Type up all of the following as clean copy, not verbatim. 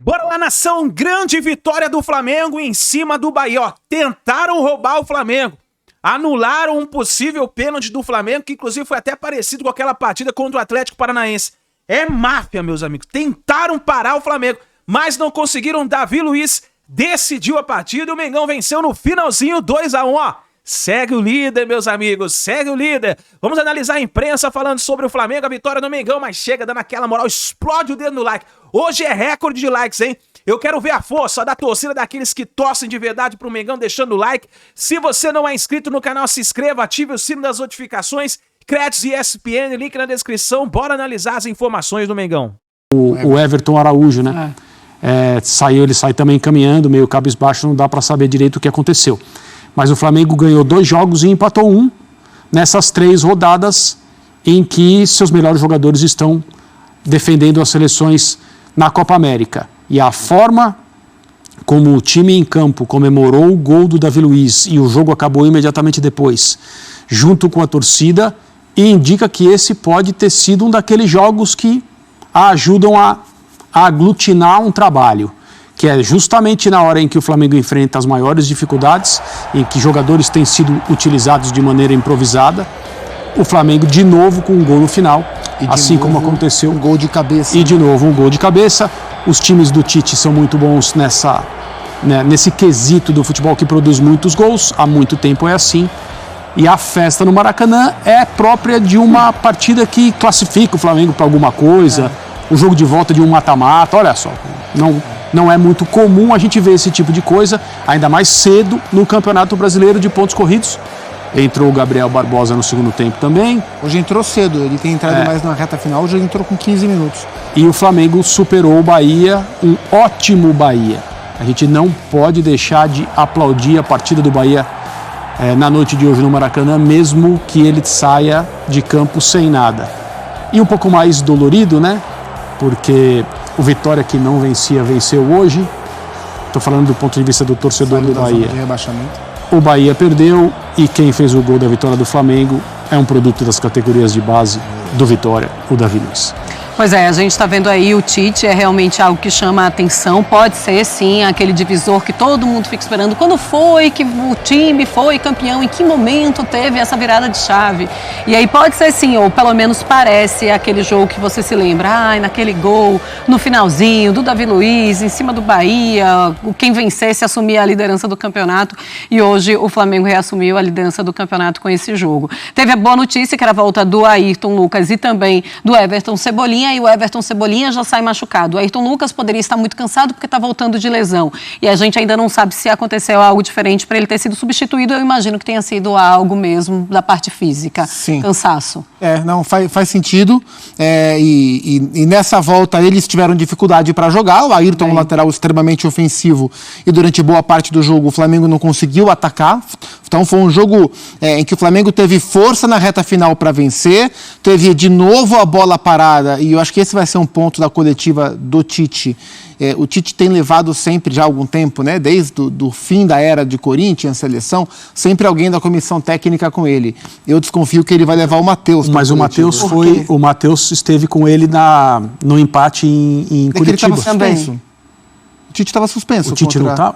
Bora lá, nação! Grande vitória do Flamengo em cima do Bahia. Ó, tentaram roubar o Flamengo. Anularam um possível pênalti do Flamengo, que inclusive foi até parecido com aquela partida contra o Atlético Paranaense. É máfia, meus amigos. Tentaram parar o Flamengo, mas não conseguiram. Davi Luiz decidiu a partida e o Mengão venceu no finalzinho 2-1, ó. Segue o líder, meus amigos, segue o líder. Vamos analisar a imprensa falando sobre o Flamengo, a vitória do Mengão, mas chega dando aquela moral, explode o dedo no like. Hoje é recorde de likes, hein? Eu quero ver a força da torcida daqueles que torcem de verdade pro Mengão, deixando o like. Se você não é inscrito no canal, se inscreva, ative o sino das notificações. Créditos e ESPN, link na descrição. Bora analisar as informações do Mengão. O Everton Araújo, né? Ele sai também caminhando, meio cabisbaixo, não dá para saber direito o que aconteceu. Mas o Flamengo ganhou 2 jogos e empatou 1 nessas 3 rodadas em que seus melhores jogadores estão defendendo as seleções na Copa América. E a forma como o time em campo comemorou o gol do Davi Luiz e o jogo acabou imediatamente depois, junto com a torcida, indica que esse pode ter sido um daqueles jogos que ajudam a aglutinar um trabalho, que é justamente na hora em que o Flamengo enfrenta as maiores dificuldades, em que jogadores têm sido utilizados de maneira improvisada, o Flamengo de novo com um gol no final, assim como aconteceu. Um gol de cabeça. E de novo um gol de cabeça. Os times do Tite são muito bons nesse quesito do futebol que produz muitos gols, há muito tempo é assim. E a festa no Maracanã é própria de uma partida que classifica o Flamengo para alguma coisa, o jogo de volta de um mata-mata, olha só, não é muito comum a gente ver esse tipo de coisa, ainda mais cedo no Campeonato Brasileiro de pontos corridos. Entrou o Gabriel Barbosa no segundo tempo também. Hoje entrou cedo, ele tem entrado mais na reta final, hoje entrou com 15 minutos. E o Flamengo superou o Bahia, um ótimo Bahia. A gente não pode deixar de aplaudir a partida do Bahia na noite de hoje no Maracanã, mesmo que ele saia de campo sem nada. E um pouco mais dolorido, né? Porque o Vitória, que não vencia, venceu hoje. Estou falando do ponto de vista do torcedor do Bahia. O Bahia perdeu e quem fez o gol da vitória do Flamengo é um produto das categorias de base do Vitória, o Davi Luiz. Pois é, a gente está vendo aí o Tite, é realmente algo que chama a atenção. Pode ser, sim, aquele divisor que todo mundo fica esperando. Quando foi que o time foi campeão? Em que momento teve essa virada de chave? E aí pode ser, sim, ou pelo menos parece aquele jogo que você se lembra. Naquele gol, no finalzinho, do Davi Luiz, em cima do Bahia. Quem vencesse assumia a liderança do campeonato. E hoje o Flamengo reassumiu a liderança do campeonato com esse jogo. Teve a boa notícia, que era a volta do Ayrton Lucas e também do Everton Cebolinha. E o Everton Cebolinha já sai machucado. O Ayrton Lucas poderia estar muito cansado porque está voltando de lesão. E a gente ainda não sabe se aconteceu algo diferente para ele ter sido substituído. Eu imagino que tenha sido algo mesmo da parte física. Sim. Cansaço. Não, faz sentido. E nessa volta eles tiveram dificuldade para jogar. O Ayrton, um lateral extremamente ofensivo. E durante boa parte do jogo o Flamengo não conseguiu atacar. Então foi um jogo em que o Flamengo teve força na reta final para vencer. Teve de novo a bola parada. E eu acho que esse vai ser um ponto da coletiva do Tite. O Tite tem levado sempre, já há algum tempo, né, desde o fim da era de Corinthians, seleção, sempre alguém da comissão técnica com ele. Eu desconfio que ele vai levar o Matheus. Mas o Matheus esteve com ele no empate em Curitiba. Ele estava suspenso. O Tite estava suspenso.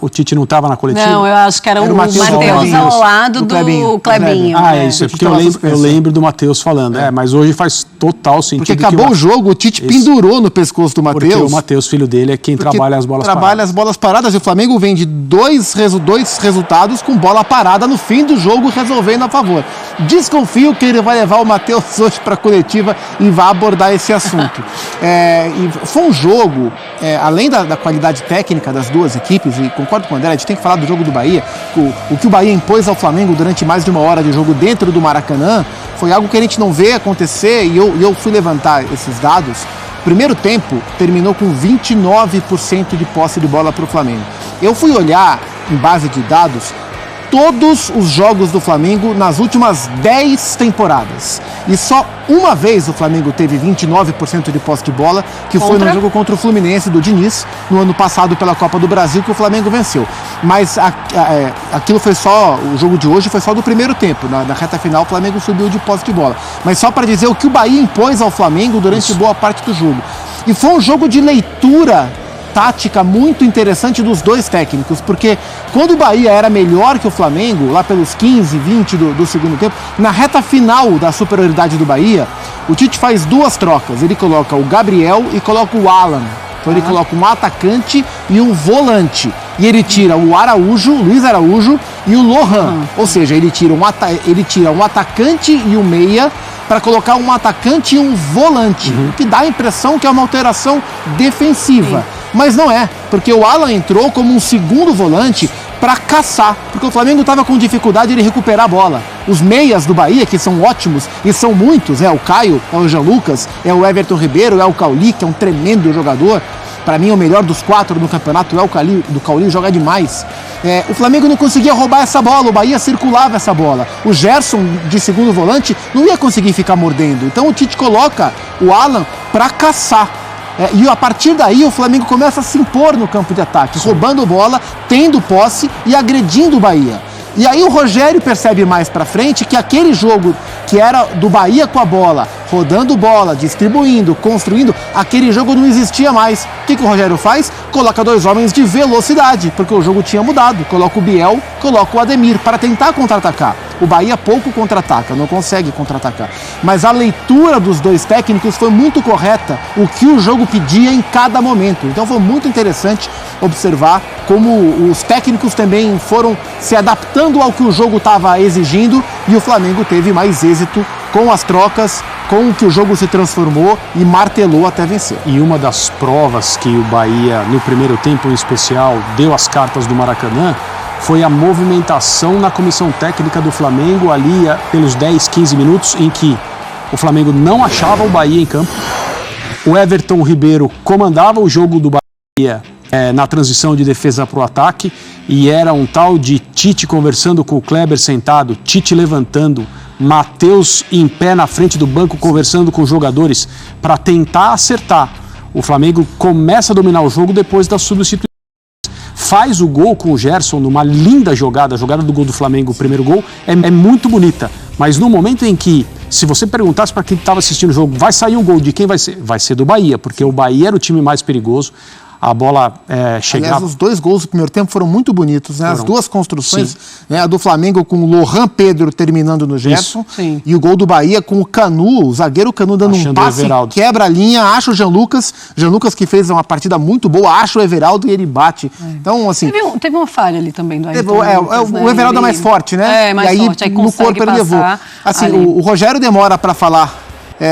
O Tite não estava na coletiva? Não, eu acho que era o Matheus ao lado do Clebinho. É isso, porque eu lembro do Matheus falando. Mas hoje faz total sentido. Porque acabou o jogo, o Tite pendurou no pescoço do Matheus. Porque o Matheus, filho dele, é quem trabalha as bolas paradas. Trabalha as bolas paradas e o Flamengo vem de dois resultados com bola parada no fim do jogo, resolvendo a favor. Desconfio que ele vai levar o Matheus hoje para a coletiva e vai abordar esse assunto. E foi um jogo, além da qualidade técnica das duas equipes, e concordo com o André, a gente tem que falar do jogo do Bahia. O que o Bahia impôs ao Flamengo durante mais de 1 hora de jogo dentro do Maracanã foi algo que a gente não vê acontecer, e eu fui levantar esses dados. Primeiro tempo terminou com 29% de posse de bola para o Flamengo. Eu fui olhar, em base de dados, todos os jogos do Flamengo nas últimas 10 temporadas. E só uma vez o Flamengo teve 29% de posse de bola, que foi no jogo contra o Fluminense do Diniz, no ano passado pela Copa do Brasil, que o Flamengo venceu. Mas aquilo foi só, o jogo de hoje foi só do primeiro tempo. Na reta final o Flamengo subiu de posse de bola. Mas só para dizer o que o Bahia impôs ao Flamengo durante boa parte do jogo. E foi um jogo de leitura tática muito interessante dos dois técnicos, porque quando o Bahia era melhor que o Flamengo, lá pelos 15, 20 do segundo tempo, na reta final da superioridade do Bahia, o Tite faz duas trocas. Ele coloca o Gabriel e coloca o Alan. Então ele coloca um atacante e um volante. E ele tira o Araújo, Luiz Araújo e o Lohan. Ou seja, ele tira um atacante e um meia para colocar um atacante e um volante. O que dá a impressão que é uma alteração defensiva. Mas não é, porque o Alan entrou como um segundo volante para caçar, porque o Flamengo estava com dificuldade de recuperar a bola. Os meias do Bahia, que são ótimos, e são muitos, é o Caio, é o Jean Lucas, é o Everton Ribeiro, é o Cauli, que é um tremendo jogador. Para mim, o melhor dos 4 no campeonato é o Cauli, joga demais. O Flamengo não conseguia roubar essa bola, o Bahia circulava essa bola. O Gerson, de segundo volante, não ia conseguir ficar mordendo. Então o Tite coloca o Alan para caçar. E a partir daí o Flamengo começa a se impor no campo de ataque, roubando bola, tendo posse e agredindo o Bahia. E aí o Rogério percebe mais pra frente que aquele jogo que era do Bahia com a bola, rodando bola, distribuindo, construindo, aquele jogo não existia mais. O que o Rogério faz? Coloca 2 homens de velocidade, porque o jogo tinha mudado. Coloca o Biel, coloca o Ademir para tentar contra-atacar. O Bahia pouco contra-ataca, não consegue contra-atacar. Mas a leitura dos dois técnicos foi muito correta, o que o jogo pedia em cada momento. Então foi muito interessante observar como os técnicos também foram se adaptando ao que o jogo estava exigindo e o Flamengo teve mais êxito com as trocas, com o que o jogo se transformou e martelou até vencer. E uma das provas que o Bahia, no primeiro tempo em especial, deu as cartas do Maracanã foi a movimentação na comissão técnica do Flamengo ali pelos 10, 15 minutos em que o Flamengo não achava o Bahia em campo. O Everton Ribeiro comandava o jogo do Bahia na transição de defesa para o ataque e era um tal de Tite conversando com o Kleber sentado, Tite levantando, Matheus em pé na frente do banco conversando com os jogadores para tentar acertar. O Flamengo começa a dominar o jogo depois da substituição. Faz o gol com o Gerson numa linda jogada, a jogada do gol do Flamengo, o primeiro gol, é muito bonita. Mas no momento em que, se você perguntasse para quem estava assistindo o jogo, vai sair um gol de quem vai ser? Vai ser do Bahia, porque o Bahia era o time mais perigoso. A bola chegava... Aliás, os 2 gols do primeiro tempo foram muito bonitos, né? As duas construções, né? A do Flamengo com o Lohan Pedro terminando no Gerson e o gol do Bahia com o Canu, o zagueiro Canu dando um passe, quebra a linha, acha o Jean Lucas que fez uma partida muito boa, acha o Everaldo e ele bate. Então, assim... Teve uma falha ali também do Ayrton Lucas, né? O Everaldo é mais forte, né? Mais e aí, forte, aí no corpo ele levou. Assim, o Rogério demora para falar...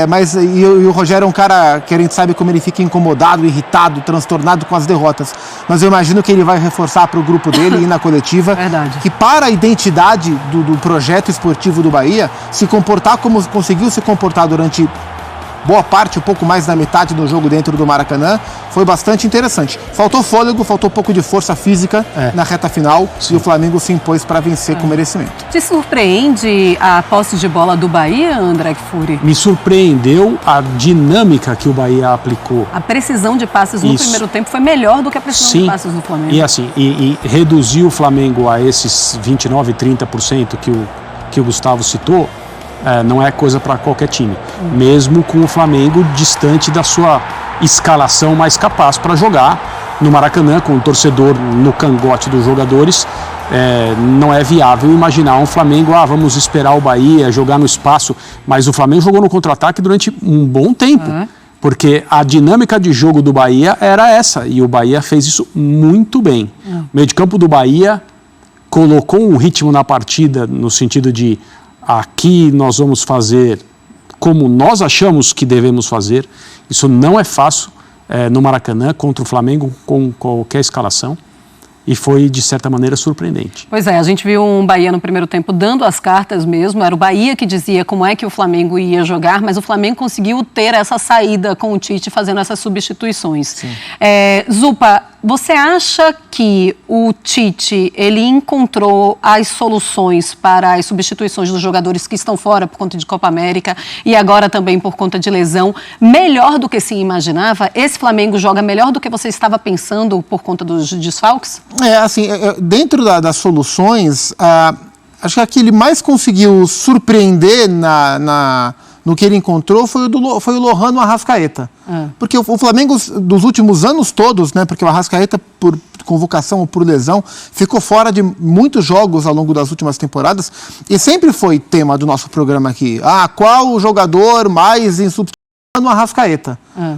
Mas o Rogério é um cara que a gente sabe como ele fica incomodado, irritado, transtornado com as derrotas. Mas eu imagino que ele vai reforçar para o grupo dele e na coletiva que para a identidade do projeto esportivo do Bahia, se comportar como conseguiu se comportar durante boa parte, um pouco mais da metade do jogo dentro do Maracanã, foi bastante interessante. Faltou fôlego, faltou um pouco de força física na reta final e o Flamengo se impôs para vencer com merecimento. Te surpreende a posse de bola do Bahia, André Kfouri? Me surpreendeu a dinâmica que o Bahia aplicou. A precisão de passes no primeiro tempo foi melhor do que a precisão de passes do Flamengo. E assim, e reduziu o Flamengo a esses 29%, 30% que o Gustavo citou, não é coisa para qualquer time. Mesmo com o Flamengo distante da sua escalação mais capaz para jogar no Maracanã, com o torcedor no cangote dos jogadores, não é viável imaginar um Flamengo, vamos esperar o Bahia, jogar no espaço, mas o Flamengo jogou no contra-ataque durante um bom tempo, porque a dinâmica de jogo do Bahia era essa, e o Bahia fez isso muito bem. O meio de campo do Bahia colocou um ritmo na partida, no sentido de aqui nós vamos fazer como nós achamos que devemos fazer. Isso não é fácil no Maracanã contra o Flamengo com qualquer escalação. E foi, de certa maneira, surpreendente. Pois é, a gente viu um Bahia no primeiro tempo dando as cartas mesmo. Era o Bahia que dizia como é que o Flamengo ia jogar, mas o Flamengo conseguiu ter essa saída com o Tite fazendo essas substituições. Zupa, você acha que o Tite, ele encontrou as soluções para as substituições dos jogadores que estão fora por conta de Copa América e agora também por conta de lesão, melhor do que se imaginava? Esse Flamengo joga melhor do que você estava pensando por conta dos desfalques? Assim, dentro das soluções, acho que a que ele mais conseguiu surpreender no que ele encontrou foi o Lohan no Arrascaeta. Porque o Flamengo, dos últimos anos todos, né, porque o Arrascaeta, por convocação ou por lesão, ficou fora de muitos jogos ao longo das últimas temporadas, e sempre foi tema do nosso programa aqui. Qual o jogador mais insubstituível no Arrascaeta?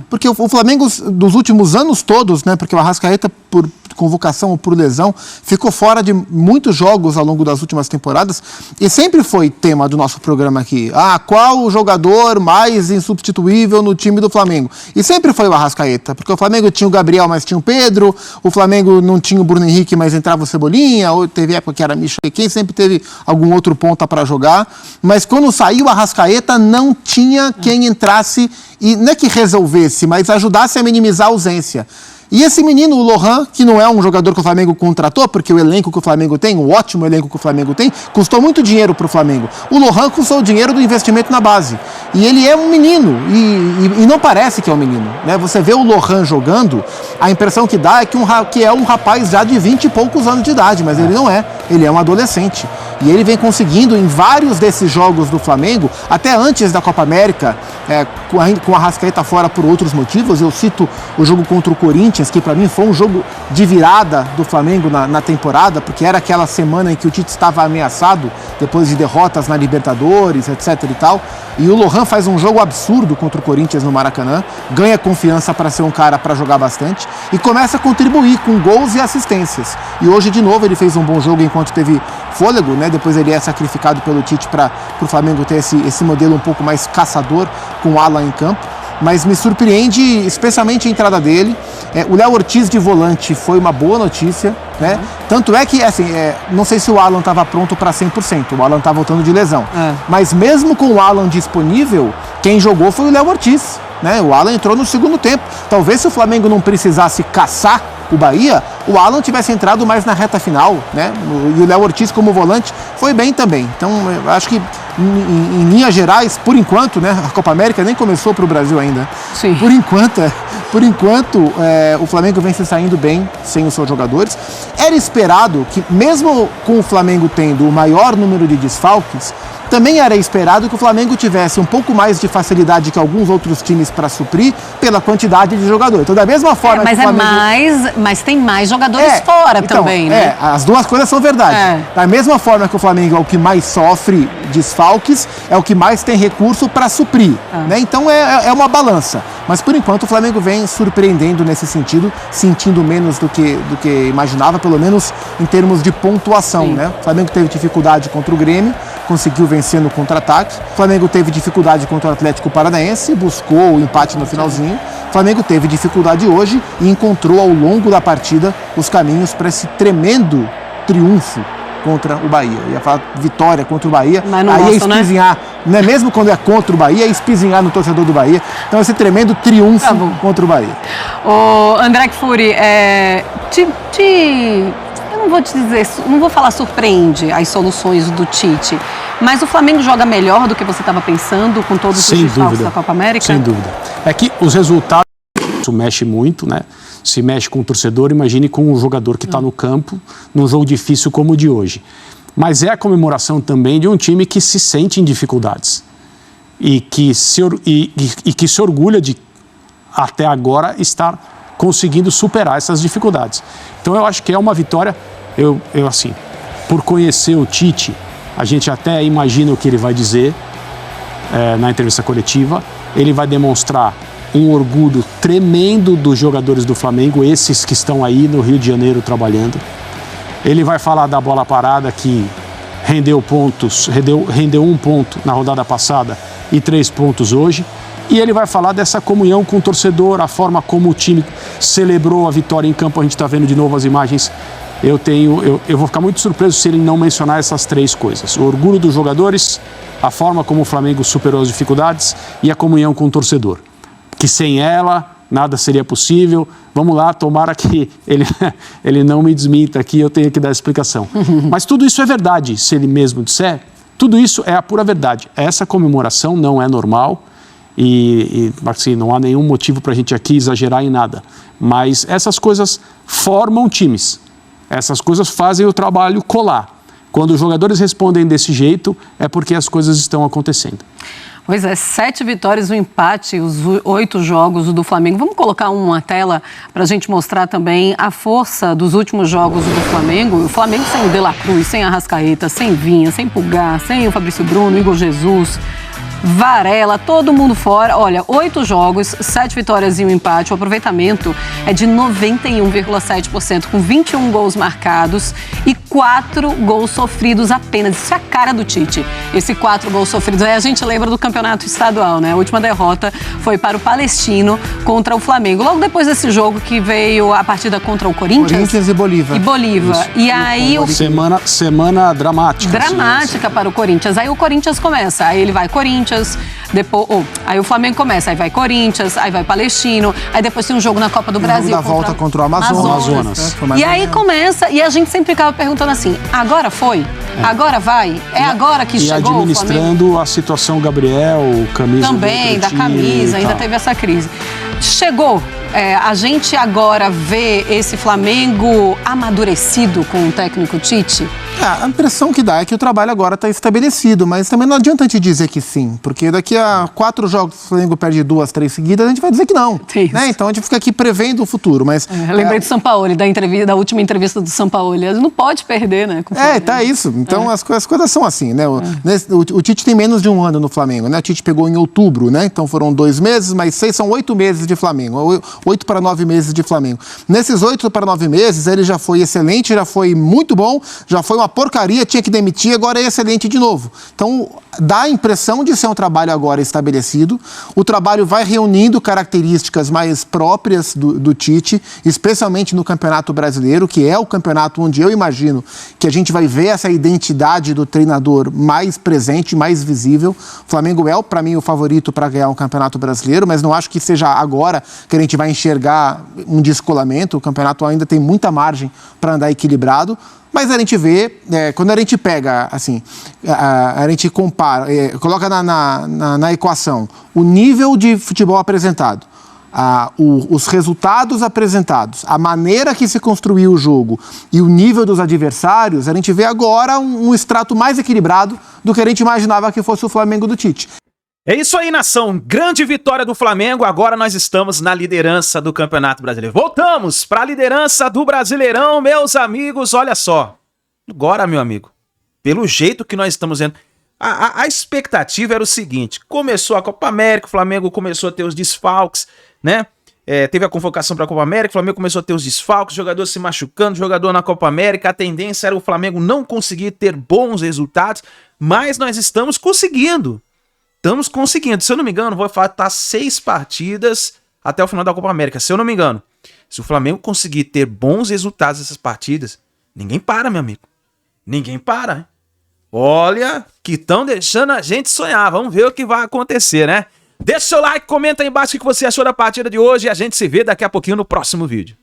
Porque o Flamengo, dos últimos anos todos, né, porque o Arrascaeta, por convocação ou por lesão, ficou fora de muitos jogos ao longo das últimas temporadas, e sempre foi tema do nosso programa aqui. Qual o jogador mais insubstituível no time do Flamengo? E sempre foi o Arrascaeta, porque o Flamengo tinha o Gabriel, mas tinha o Pedro, o Flamengo não tinha o Bruno Henrique, mas entrava o Cebolinha, ou teve época que era Michel, quem sempre teve algum outro ponta para jogar, mas quando saiu o Arrascaeta, não tinha quem entrasse e não é que resolvesse, mas ajudasse a minimizar a ausência. E esse menino, o Lohan, que não é um jogador que o Flamengo contratou, porque o elenco que o Flamengo tem, o ótimo elenco que o Flamengo tem, custou muito dinheiro para o Flamengo. O Lohan custou o dinheiro do investimento na base. E ele é um menino, e não parece que é um menino, né? Você vê o Lohan jogando, a impressão que dá é que é um rapaz já de 20 e poucos anos de idade, mas ele não é. Ele é um adolescente. E ele vem conseguindo, em vários desses jogos do Flamengo, até antes da Copa América, com a Arrascaeta fora por outros motivos. Eu cito o jogo contra o Corinthians, que para mim foi um jogo de virada do Flamengo na temporada, porque era aquela semana em que o Tite estava ameaçado, depois de derrotas na Libertadores, etc e tal. E o Lohan faz um jogo absurdo contra o Corinthians no Maracanã, ganha confiança para ser um cara para jogar bastante e começa a contribuir com gols e assistências. E hoje, de novo, ele fez um bom jogo enquanto teve fôlego, né? Depois ele é sacrificado pelo Tite para o Flamengo ter esse modelo um pouco mais caçador com o Alan em campo. Mas me surpreende especialmente a entrada dele. O Léo Ortiz de volante foi uma boa notícia, né? Tanto é que, assim, não sei se o Alan estava pronto para 100%, o Alan está voltando de lesão. Mas mesmo com o Alan disponível, quem jogou foi o Léo Ortiz, né? O Alan entrou no segundo tempo. Talvez se o Flamengo não precisasse caçar o Bahia, o Alan tivesse entrado mais na reta final, né? E o Léo Ortiz como volante foi bem também. Então, eu acho que em linhas gerais, por enquanto, né? A Copa América nem começou para o Brasil ainda. Sim. Por enquanto, o Flamengo vem se saindo bem sem os seus jogadores. Era esperado que, mesmo com o Flamengo tendo o maior número de desfalques, também era esperado que o Flamengo tivesse um pouco mais de facilidade que alguns outros times para suprir pela quantidade de jogadores. Então, da mesma forma mas que o Flamengo... mas tem mais jogadores fora então, também, né? As duas coisas são verdade. Da mesma forma que o Flamengo é o que mais sofre desfalques, é o que mais tem recurso para suprir. Né? Então, é uma balança. Mas, por enquanto, o Flamengo vem surpreendendo nesse sentido, sentindo menos do que imaginava, pelo menos em termos de pontuação. Né? O Flamengo teve dificuldade contra o Grêmio, conseguiu vencer no contra-ataque. O Flamengo teve dificuldade contra o Atlético Paranaense, buscou o empate no finalzinho. O Flamengo teve dificuldade hoje e encontrou ao longo da partida os caminhos para esse tremendo triunfo contra o Bahia. Eu ia falar vitória contra o Bahia, aí é espizinhar, né? Mesmo quando é contra o Bahia, é espizinhar no torcedor do Bahia. Então esse tremendo triunfo contra o Bahia. Ô, André Kfouri, eu não vou te dizer, não vou falar surpreende as soluções do Tite, mas o Flamengo joga melhor do que você estava pensando com todos os desfalques da Copa América? Sem dúvida. É que os resultados, isso mexe muito, né? Se mexe com o torcedor, imagine com o jogador que está no campo, num jogo difícil como o de hoje. Mas é a comemoração também de um time que se sente em dificuldades e que se orgulha de, até agora, estar conseguindo superar essas dificuldades. Então eu acho que é uma vitória, assim, por conhecer o Tite, a gente até imagina o que ele vai dizer na entrevista coletiva. Ele vai demonstrar um orgulho tremendo dos jogadores do Flamengo, esses que estão aí no Rio de Janeiro trabalhando. Ele vai falar da bola parada que rendeu pontos, rendeu 1 ponto na rodada passada e 3 pontos hoje. E ele vai falar dessa comunhão com o torcedor, a forma como o time celebrou a vitória em campo. A gente está vendo de novo as imagens. Eu vou ficar muito surpreso se ele não mencionar essas 3 coisas: o orgulho dos jogadores, a forma como o Flamengo superou as dificuldades e a comunhão com o torcedor. Que sem ela nada seria possível. Vamos lá, tomara que ele não me desminta aqui, eu tenho que dar a explicação. Mas tudo isso é verdade, se ele mesmo disser, tudo isso é a pura verdade. Essa comemoração não é normal e assim, não há nenhum motivo para a gente aqui exagerar em nada. Mas essas coisas formam times, essas coisas fazem o trabalho colar. Quando os jogadores respondem desse jeito, é porque as coisas estão acontecendo. Pois é, 7 vitórias, um empate, os 8 jogos do Flamengo. Vamos colocar uma tela para a gente mostrar também a força dos últimos jogos do Flamengo. O Flamengo sem o De La Cruz, sem a Arrascaeta, sem Vinha, sem Pulgar, sem o Fabrício Bruno, Igor Jesus, Varela, todo mundo fora. Olha, 8 jogos, 7 vitórias e um empate. O aproveitamento é de 91,7%, com 21 gols marcados e 4 gols sofridos apenas. Isso é a cara do Tite. Esse 4 gols sofridos. Aí a gente lembra do campeonato estadual, né? A última derrota foi para o Palestino contra o Flamengo. Logo depois desse jogo que veio a partida contra o Corinthians. Corinthians e Bolívar. E aí Semana dramática. Dramática para o Corinthians. Aí o Corinthians começa. Aí ele vai Corinthians. Depois, aí o Flamengo começa, aí vai Corinthians, aí vai Palestino, aí depois tem um jogo na Copa do Brasil. Da volta contra o Amazonas. E aí começa, e a gente sempre ficava perguntando assim, agora foi? Agora vai? Agora que chegou o Flamengo? E administrando a situação Gabriel, camisa também, da camisa, ainda teve essa crise. Chegou. A gente agora vê esse Flamengo amadurecido com o técnico Tite? A impressão que dá é que o trabalho agora está estabelecido, mas também não adianta a gente dizer que sim, porque daqui a 4 jogos o Flamengo perde 2, 3 seguidas, a gente vai dizer que não. Né? Então a gente fica aqui prevendo o futuro. Mas, lembrei do Sampaoli, da última entrevista do Sampaoli. Ele não pode perder, né? Tá isso. Então as coisas são assim, né? O Tite tem menos de um ano no Flamengo, né? O Tite pegou em outubro, né? Então foram 2 meses, mais 6 são 8 meses de Flamengo. 8 para 9 meses de Flamengo. Nesses 8 para 9 meses, ele já foi excelente, já foi muito bom, já foi uma porcaria, tinha que demitir, agora é excelente de novo. Então, dá a impressão de ser um trabalho agora estabelecido. O trabalho vai reunindo características mais próprias do Tite, especialmente no Campeonato Brasileiro, que é o campeonato onde eu imagino que a gente vai ver essa identidade do treinador mais presente, mais visível. O Flamengo é, para mim, o favorito para ganhar um Campeonato Brasileiro, mas não acho que seja agora que a gente vai enxergar um descolamento. O campeonato ainda tem muita margem para andar equilibrado. Mas a gente vê, quando a gente pega, assim, a gente compara, coloca na equação o nível de futebol apresentado, os resultados apresentados, a maneira que se construiu o jogo e o nível dos adversários, a gente vê agora um extrato mais equilibrado do que a gente imaginava que fosse o Flamengo do Tite. É isso aí, nação. Grande vitória do Flamengo. Agora nós estamos na liderança do Campeonato Brasileiro. Voltamos para a liderança do Brasileirão, meus amigos. Olha só. Agora, meu amigo, pelo jeito que nós estamos vendo, a expectativa era o seguinte. Começou a Copa América, o Flamengo começou a ter os desfalques, né? Teve a convocação para a Copa América, o Flamengo começou a ter os desfalques, jogador se machucando, jogador na Copa América. A tendência era o Flamengo não conseguir ter bons resultados, mas nós estamos conseguindo. Estamos conseguindo. Se eu não me engano, vai faltar 6 partidas até o final da Copa América. Se eu não me engano. Se o Flamengo conseguir ter bons resultados nessas partidas, ninguém para, meu amigo. Ninguém para. Hein? Olha, que estão deixando a gente sonhar. Vamos ver o que vai acontecer, né? Deixa o seu like, comenta aí embaixo o que você achou da partida de hoje e a gente se vê daqui a pouquinho no próximo vídeo.